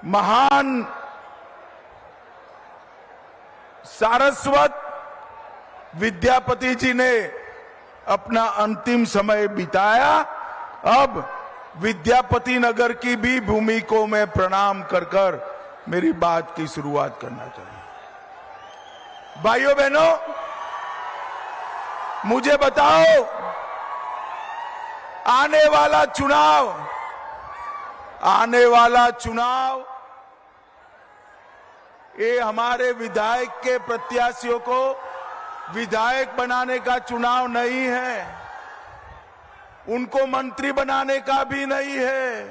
महान सारस्वत विद्यापति जी ने अपना अंतिम समय बिताया। अब विद्यापति नगर की भी भूमि को मैं प्रणाम कर कर मेरी बात की शुरुआत करना चाहूंगा। भाइयों बहनों, मुझे बताओ, आने वाला चुनाव ये हमारे विधायक के प्रत्याशियों को विधायक बनाने का चुनाव नहीं है, उनको मंत्री बनाने का भी नहीं है,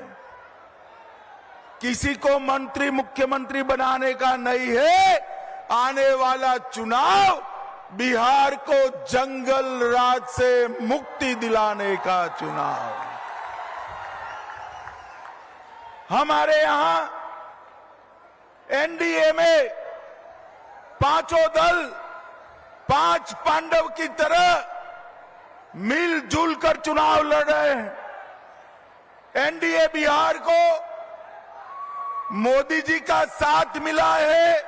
किसी को मंत्री मुख्यमंत्री बनाने का नहीं है। आने वाला चुनाव बिहार को जंगल राज से मुक्ति दिलाने का चुनाव। हमारे यहां एनडीए में पांचों दल पांच पांडव की तरह मिलजुल कर चुनाव लड़ रहे हैं। एनडीए बिहार को मोदी जी का साथ मिला है,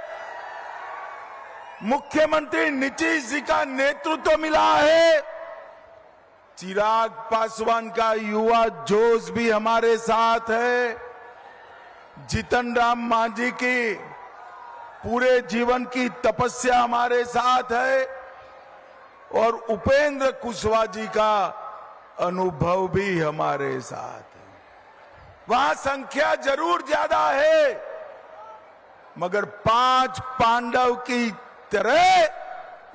मुख्यमंत्री नीतीश जी का नेतृत्व मिला है, चिराग पासवान का युवा जोश भी हमारे साथ है, जीतन राम मांझी की पूरे जीवन की तपस्या हमारे साथ है और उपेंद्र कुशवाहा जी का अनुभव भी हमारे साथ है। वहां संख्या जरूर ज्यादा है, मगर पांच पांडव की तरह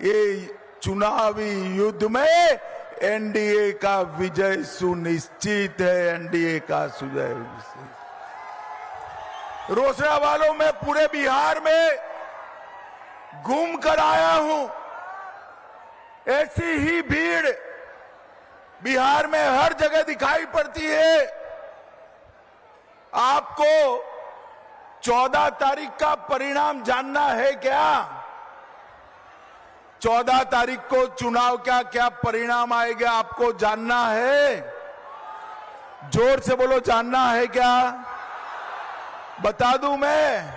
ये चुनावी युद्ध में एनडीए का विजय सुनिश्चित है। एनडीए का विजय रोसड़ा वालों में पूरे बिहार में घूम कर आया हूं, ऐसी ही भीड़ बिहार में हर जगह दिखाई पड़ती है। आपको 14 तारीख का परिणाम जानना है क्या? 14 तारीख को चुनाव का क्या परिणाम आएगा आपको जानना है? जोर से बोलो, जानना है क्या? बता दूं मैं?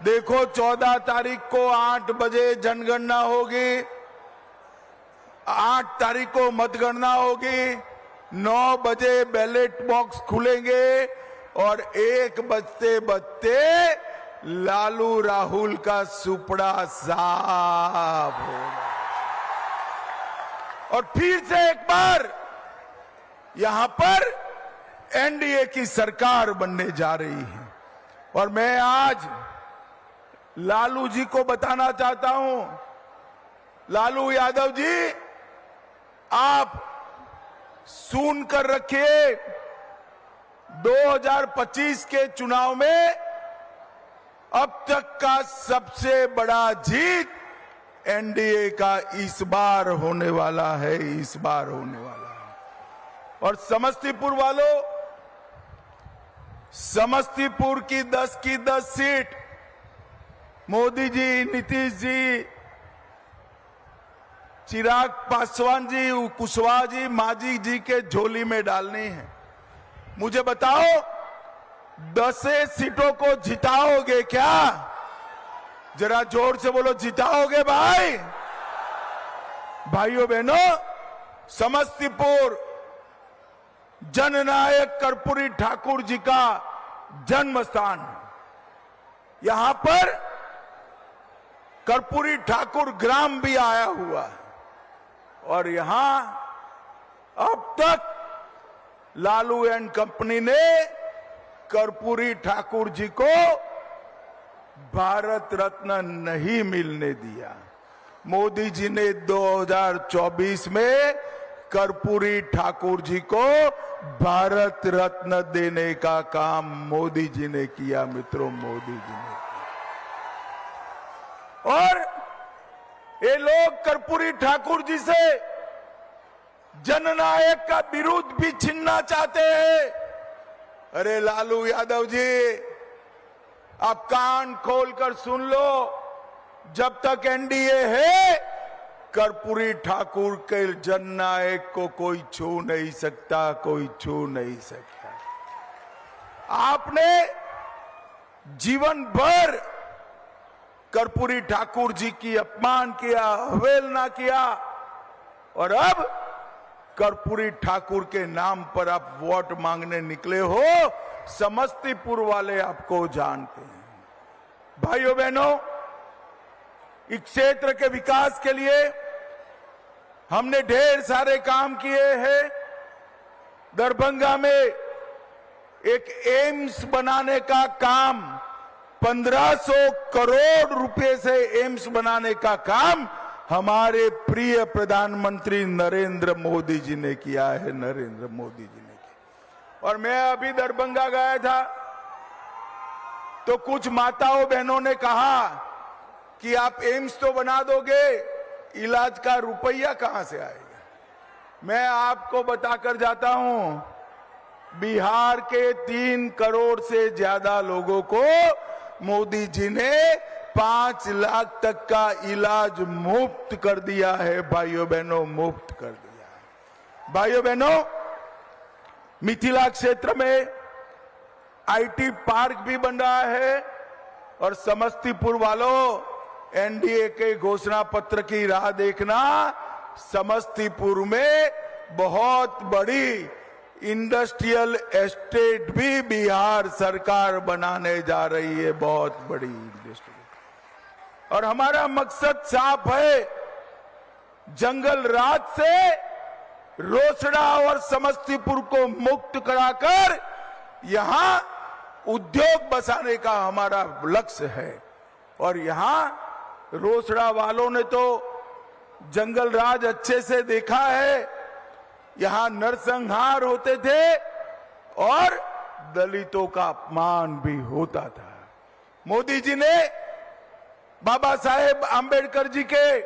देखो, 14 तारीख को 8 बजे जनगणना होगी, 8 तारीख को मतगणना होगी, 9 बजे बैलेट बॉक्स खुलेंगे और 1 बजते बजते लालू राहुल का सुपड़ा साफ होगा और फिर से एक बार यहां पर एनडीए की सरकार बनने जा रही है। और मैं आज लालू जी को बताना चाहता हूं, लालू यादव जी, आप सुन कर रखिए, 2025 के चुनाव में अब तक का सबसे बड़ा जीत एनडीए का इस बार होने वाला है, इस बार होने वाला है। और समस्तीपुर वालों, समस्तीपुर की 10 सीट मोदी जी, नीतीश जी, चिराग पासवान जी, कुशवाहा जी, मांझी जी के झोली में डालनी है। मुझे बताओ, 10 सीटों को जिताओगे क्या? जरा जोर से बोलो, जिताओगे भाई? भाइयों बहनों, समस्तीपुर जननायक कर्पूरी ठाकुर जी का जन्म स्थान है। यहां पर कर्पूरी ठाकुर ग्राम भी आया हुआ है और यहां अब तक लालू एंड कंपनी ने कर्पूरी ठाकुर जी को भारत रत्न नहीं मिलने दिया। मोदी जी ने 2024 में कर्पूरी ठाकुर जी को भारत रत्न देने का काम मोदी जी ने किया। मित्रों, मोदी जी ने किया। और ये लोग कर्पूरी ठाकुर जी से जननायक का बिरुद भी छीनना चाहते हैं। अरे लालू यादव जी, आप कान खोलकर सुन लो, जब तक एनडीए है, कर्पूरी ठाकुर के जननायक को कोई छू नहीं सकता, कोई छू नहीं सकता। आपने जीवन भर कर्पूरी ठाकुर जी की अपमान किया, अवहेलना किया, और अब कर्पूरी ठाकुर के नाम पर आप वोट मांगने निकले हो। समस्तीपुर वाले आपको जानते हैं। भाइयों बहनों, इस क्षेत्र के विकास के लिए हमने ढेर सारे काम किए हैं। दरभंगा में एक एम्स बनाने का काम, 1500 करोड़ रुपए से एम्स बनाने का काम हमारे प्रिय प्रधानमंत्री नरेंद्र मोदी जी ने किया है। नरेंद्र मोदी जी ने किया। और मैं अभी दरभंगा गया था तो कुछ माताओं बहनों ने कहा कि आप एम्स तो बना दोगे, इलाज का रुपया कहां से आएगा। मैं आपको बताकर जाता हूं, बिहार के 3 करोड़ से ज्यादा लोगों को मोदी जी ने 5 लाख तक का इलाज मुफ्त कर दिया है। भाइयों बहनों, मुफ्त कर दिया है। भाइयों बहनों, मिथिला क्षेत्र में आईटी पार्क भी बन रहा है। और समस्तीपुर वालों, एनडीए के घोषणा पत्र की राह देखना। समस्तीपुर में बहुत बड़ी इंडस्ट्रियल एस्टेट भी बिहार सरकार बनाने जा रही है, बहुत बड़ी इंडस्ट्री। और हमारा मकसद साफ है, जंगल राज से रोसड़ा और समस्तीपुर को मुक्त कराकर यहां उद्योग बसाने का हमारा लक्ष्य है। और यहां रोसड़ा वालों ने तो जंगल राज अच्छे से देखा है। यहां नरसंहार होते थे और दलितों का अपमान भी होता था। मोदी जी ने बाबा साहेब आंबेडकर जी के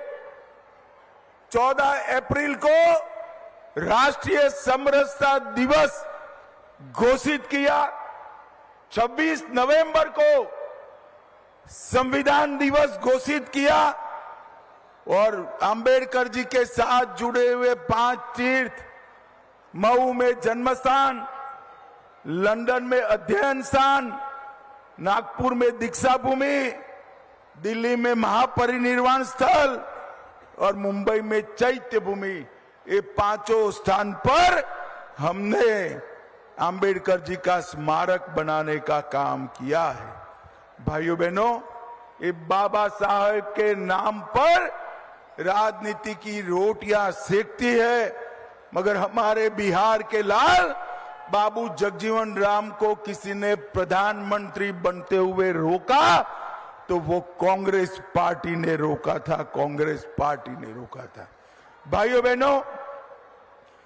14 अप्रैल को राष्ट्रीय समरसता दिवस घोषित किया। 26 नवंबर को संविधान दिवस घोषित किया। और आंबेडकर जी के साथ जुड़े हुए 5 तीर्थ, मऊ में जन्मस्थान, लंदन में अध्ययन स्थान, नागपुर में दीक्षा भूमि, दिल्ली में महापरिनिर्वाण स्थल और मुंबई में चैत्य भूमि, ये 5 स्थान पर हमने आंबेडकर जी का स्मारक बनाने का काम किया है। भाइयों बहनों, ये बाबा साहेब के नाम पर राजनीति की रोटियां सेकती है, मगर हमारे बिहार के लाल बाबू जगजीवन राम को किसी ने प्रधानमंत्री बनते हुए रोका तो वो कांग्रेस पार्टी ने रोका था। कांग्रेस पार्टी ने रोका था। भाइयों बहनों,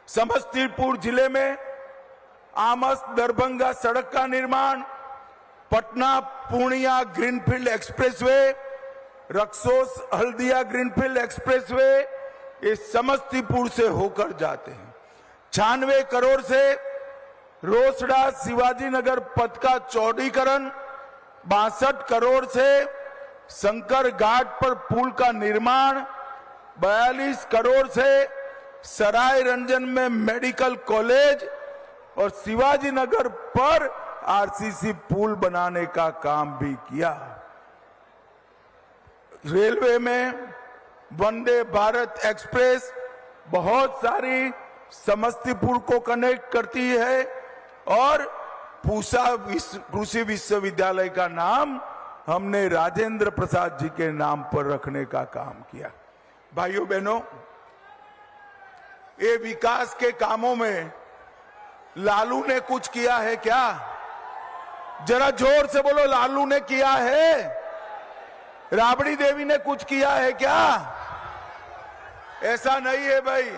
समस्तीपुर जिले में आमस दरभंगा सड़क का निर्माण, Patna Purnia greenfield expressway, Raxaul Haldia greenfield expressway, ये समस्तीपुर से होकर जाते हैं। 96 करोड़ से रोसड़ा शिवाजी नगर पथ का चौड़ीकरण, 62 करोड़ से शंकर घाट पर पुल का निर्माण, 42 करोड़ से सराय रंजन में मेडिकल कॉलेज और शिवाजी नगर पर आरसीसी पुल बनाने का काम भी किया। रेलवे में वंदे भारत एक्सप्रेस बहुत सारी समस्तीपुर को कनेक्ट करती है। और पूसा कृषि विश्वविद्यालय का नाम हमने राजेंद्र प्रसाद जी के नाम पर रखने का काम किया। भाइयों बहनों, ये विकास के कामों में लालू ने कुछ किया है क्या? जरा जोर से बोलो, लालू ने किया है? राबड़ी देवी ने कुछ किया है क्या? ऐसा नहीं है भाई,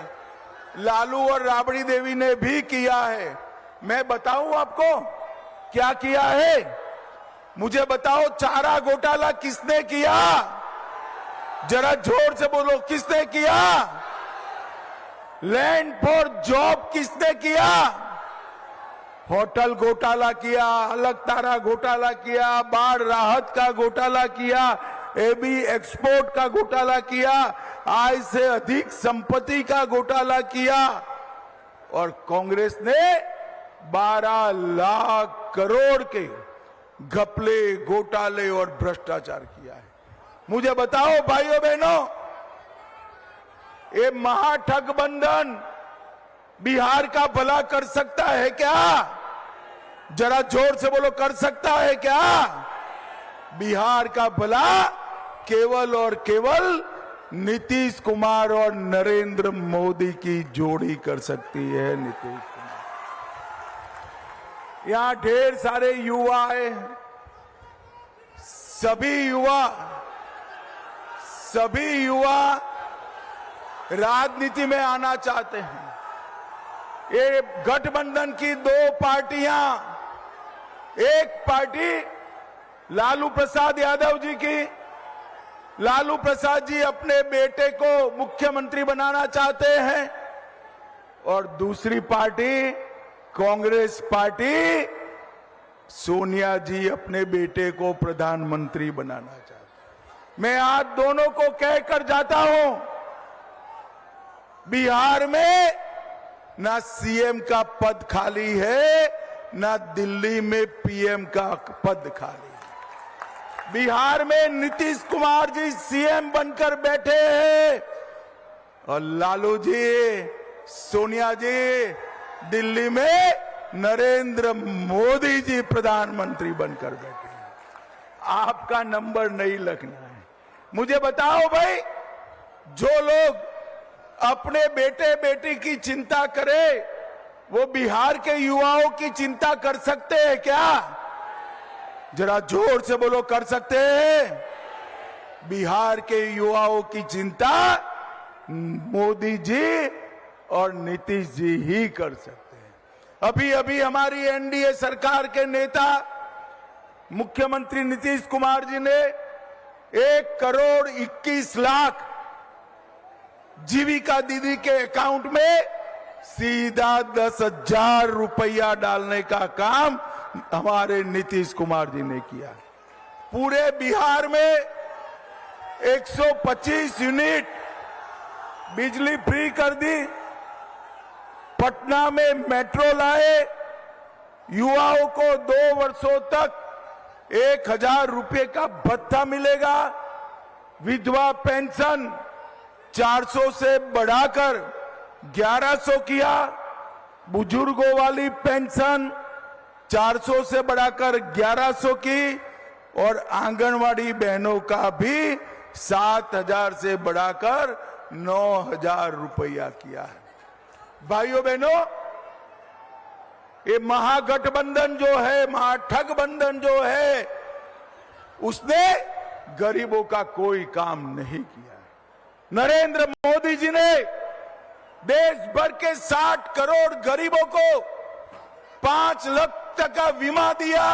लालू और राबड़ी देवी ने भी किया है। मैं बताऊं आपको क्या किया है? मुझे बताओ, चारा घोटाला किसने किया? जरा जोर से बोलो, किसने किया? लैंड फॉर जॉब किसने किया? होटल घोटाला किया, अलग तारा घोटाला किया, बाढ़ राहत का घोटाला किया, एबी एक्सपोर्ट का घोटाला किया, आय से अधिक संपत्ति का घोटाला किया। और कांग्रेस ने 12 लाख करोड़ के घपले, घोटाले और भ्रष्टाचार किया है। मुझे बताओ भाइयों बहनों, ये महागठबंधन बिहार का भला कर सकता है क्या? जरा जोर से बोलो, कर सकता है क्या? बिहार का भला केवल और केवल नीतीश कुमार और नरेंद्र मोदी की जोड़ी कर सकती है। नीतीश कुमार, यहां ढेर सारे युवा है, सभी युवा राजनीति में आना चाहते हैं। ये गठबंधन की दो पार्टियां, एक पार्टी लालू प्रसाद यादव जी की, लालू प्रसाद जी अपने बेटे को मुख्यमंत्री बनाना चाहते हैं, और दूसरी पार्टी कांग्रेस पार्टी, सोनिया जी अपने बेटे को प्रधानमंत्री बनाना चाहते हैं। मैं आज दोनों को कहकर जाता हूं, बिहार में ना सीएम का पद खाली है, ना दिल्ली में पीएम का पद खाली है। बिहार में नीतीश कुमार जी सीएम बनकर बैठे हैं और लालू जी, सोनिया जी दिल्ली में नरेंद्र मोदी जी प्रधानमंत्री बनकर बैठे हैं। आपका नंबर नहीं लगना है। मुझे बताओ भाई, जो लोग अपने बेटे बेटी की चिंता करे, वो बिहार के युवाओं की चिंता कर सकते हैं क्या? जरा जोर से बोलो, कर सकते हैं? बिहार के युवाओं की चिंता मोदी जी और नीतीश जी ही कर सकते हैं। अभी अभी हमारी एनडीए सरकार के नेता मुख्यमंत्री नीतीश कुमार जी ने 1,21,00,000 जीविका दीदी के अकाउंट में सीधा 10,000 रुपया डालने का काम हमारे नीतीश कुमार जी ने किया। पूरे बिहार में 125 यूनिट बिजली फ्री कर दी। पटना में मेट्रो लाए। युवाओं को 2 वर्षों तक 1,000 रुपये का भत्ता मिलेगा। विधवा पेंशन 400 से बढ़ाकर 1100 किया। बुजुर्गों वाली पेंशन 400 से बढ़ाकर 1100 की, और आंगनवाड़ी बहनों का भी 7,000 से बढ़ाकर 9,000 रुपया किया है। भाइयों बहनों, ये महागठबंधन जो है, महाठगबंधन जो है, उसने गरीबों का कोई काम नहीं किया। नरेंद्र मोदी जी ने देश भर के 60 करोड़ गरीबों को 5 लाख तक का बीमा दिया,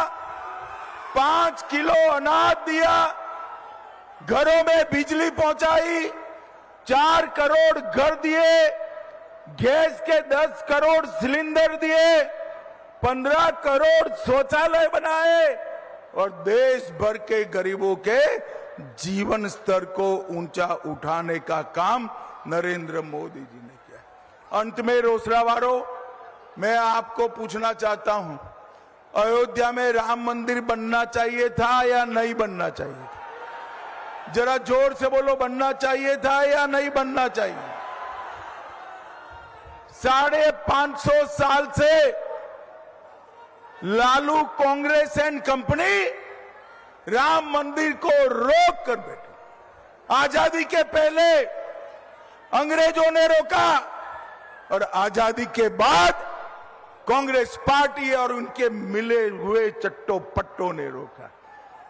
5 किलो अनाज दिया, घरों में बिजली पहुंचाई, 4 करोड़ घर दिए, गैस के 10 करोड़ सिलेंडर दिए, 15 करोड़ शौचालय बनाए, और देश भर के गरीबों के जीवन स्तर को ऊंचा उठाने का काम नरेंद्र मोदी जी ने किया। अंत में रोसड़ावारों, मैं आपको पूछना चाहता हूं, अयोध्या में राम मंदिर बनना चाहिए था या नहीं बनना चाहिए था? जरा जोर से बोलो, बनना चाहिए था या नहीं बनना चाहिए? 550 साल से लालू कांग्रेस एंड कंपनी राम मंदिर को रोक कर बैठे। आजादी के पहले अंग्रेजों ने रोका, और आजादी के बाद कांग्रेस पार्टी और उनके मिले हुए चट्टो पट्टों ने रोका।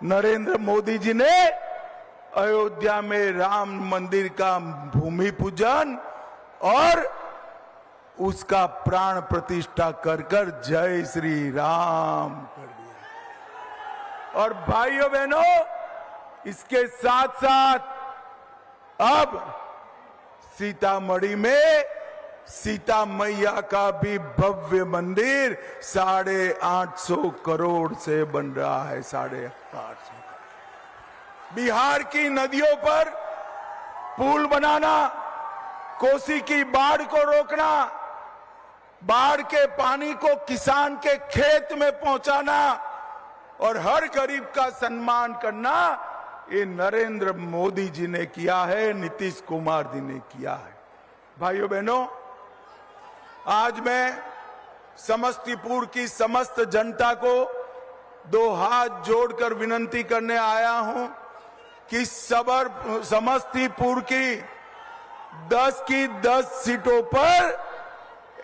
नरेंद्र मोदी जी ने अयोध्या में राम मंदिर का भूमि पूजन और उसका प्राण प्रतिष्ठा कर कर जय श्री राम कर दिया। और भाइयों बहनों, इसके साथ साथ अब सीतामढ़ी में सीता मैया का भी भव्य मंदिर 850 करोड़ से बन रहा है। 850। बिहार की नदियों पर पुल बनाना, कोसी की बाढ़ को रोकना, बाढ़ के पानी को किसान के खेत में पहुंचाना, और हर गरीब का सम्मान करना ये नरेंद्र मोदी जी ने किया है, नीतीश कुमार जी ने किया है। भाइयों बहनों, आज मैं समस्तीपुर की समस्त जनता को दो हाथ जोड़कर विनती करने आया हूं कि समस्तीपुर की 10 सीटों पर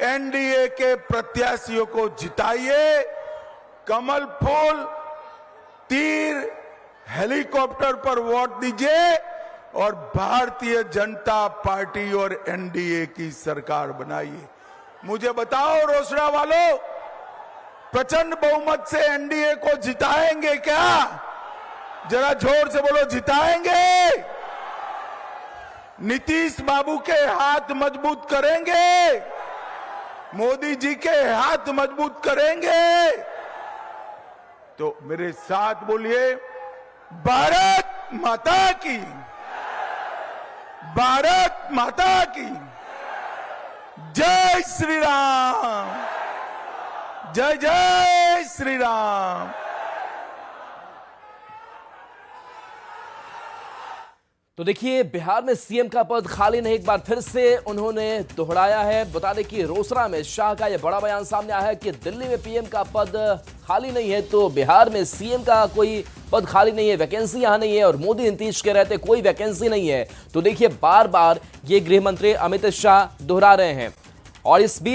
एनडीए के प्रत्याशियों को जिताइए। कमल फूल, तीर, हेलीकॉप्टर पर वोट दीजिए और भारतीय जनता पार्टी और एनडीए की सरकार बनाइए। मुझे बताओ रोसड़ा वालों, प्रचंड बहुमत से एनडीए को जिताएंगे क्या? जरा जोर से बोलो, जिताएंगे? नीतीश बाबू के हाथ मजबूत करेंगे? मोदी जी के हाथ मजबूत करेंगे? तो मेरे साथ बोलिए, भारत माता की, भारत माता की जय श्री राम, जय जय श्री राम। तो देखिए, बिहार में सीएम का पद खाली नहीं, एक बार फिर से उन्होंने दोहराया है। बता दें कि रोसड़ा में शाह का यह बड़ा बयान सामने आया है कि दिल्ली में पीएम का पद खाली नहीं है तो बिहार में सीएम का कोई पद खाली नहीं है, वैकेंसी यहां नहीं है। और मोदी नीतीश के रहते कोई वैकेंसी नहीं है। तो देखिए, बार बार ये गृह मंत्री अमित शाह दोहरा रहे हैं। और इस बीच